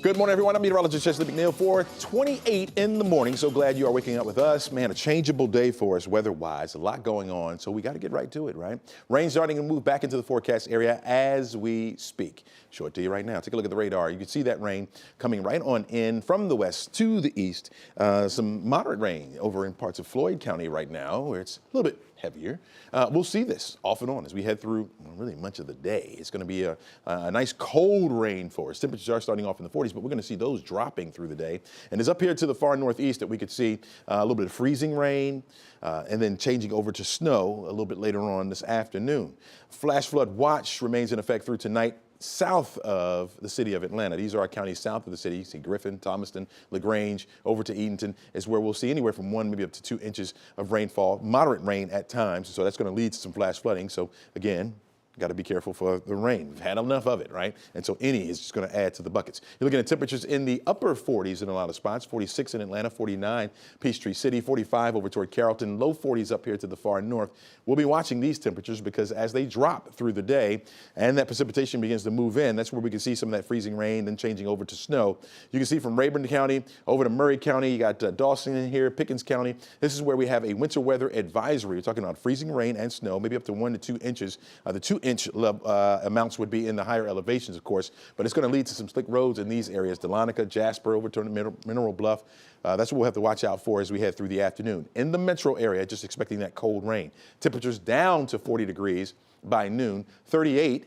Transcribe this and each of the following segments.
Good morning, everyone. I'm meteorologist Chesley McNeil. 4:28 in the morning. So glad you are waking up with us. Man, a changeable day for us weather-wise. A lot going on, so we got to get right to it, right? Rain starting to move back into the forecast area as we speak. Show it to you right now. Take a look at the radar. You can see that rain coming right on in from the west to the east. Some moderate rain over in parts of Floyd County right now, where it's a little bit heavier. We'll see this off and on as we head through really much of the day. It's going to be a nice cold rain for us. Temperatures are starting off in the 40s, but we're going to see those dropping through the day. And it's up here to the far northeast that we could see a little bit of freezing rain and then changing over to snow a little bit later on this afternoon. Flash flood watch remains in effect through tonight south of the city of Atlanta. These are our counties south of the city. You see Griffin, Thomaston, LaGrange, over to Edenton is where we'll see anywhere from 1 maybe up to 2 inches of rainfall, moderate rain at times. So that's going to lead to some flash flooding. So again, got to be careful for the rain. We've had enough of it, right? And so any is just going to add to the buckets. You're looking at temperatures in the upper 40s in a lot of spots, 46 in Atlanta, 49 Peachtree City, 45 over toward Carrollton, low 40s up here to the far north. We'll be watching these temperatures because as they drop through the day and that precipitation begins to move in, that's where we can see some of that freezing rain, then changing over to snow. You can see from Rayburn County over to Murray County, you got Dawson in here, Pickens County. This is where we have a winter weather advisory. We're talking about freezing rain and snow, maybe up to 1 to 2 inches. The 2-inch amounts would be in the higher elevations, of course, but it's going to lead to some slick roads in these areas, Dahlonega, Jasper, over to Mineral Bluff. That's what we'll have to watch out for as we head through the afternoon. In the metro area, just expecting that cold rain. Temperatures down to 40 degrees by noon, 38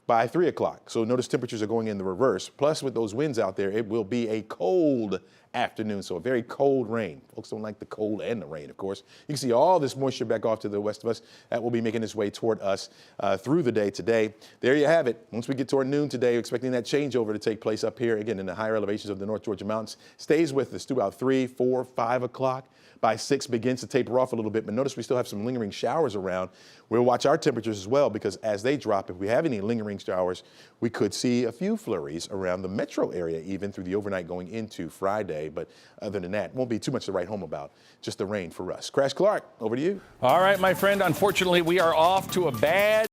by 3 o'clock. So notice temperatures are going in the reverse. Plus, with those winds out there, it will be a cold afternoon, so a very cold rain. Folks don't like the cold and the rain, of course. You can see all this moisture back off to the west of us. That will be making its way toward us through the day today. There you have it. Once we get toward noon today, we're expecting that changeover to take place up here, again, in the higher elevations of the North Georgia mountains. Stays with us through about 3, 4, 5 o'clock. By 6 begins to taper off a little bit, but notice we still have some lingering showers around. We'll watch our temperatures as well because as they drop, if we have any lingering showers, we could see a few flurries around the metro area even through the overnight going into Friday. But other than that, won't be too much to write home about, just the rain for us. Crash Clark, over to you. All right, my friend, unfortunately, we are off to a bad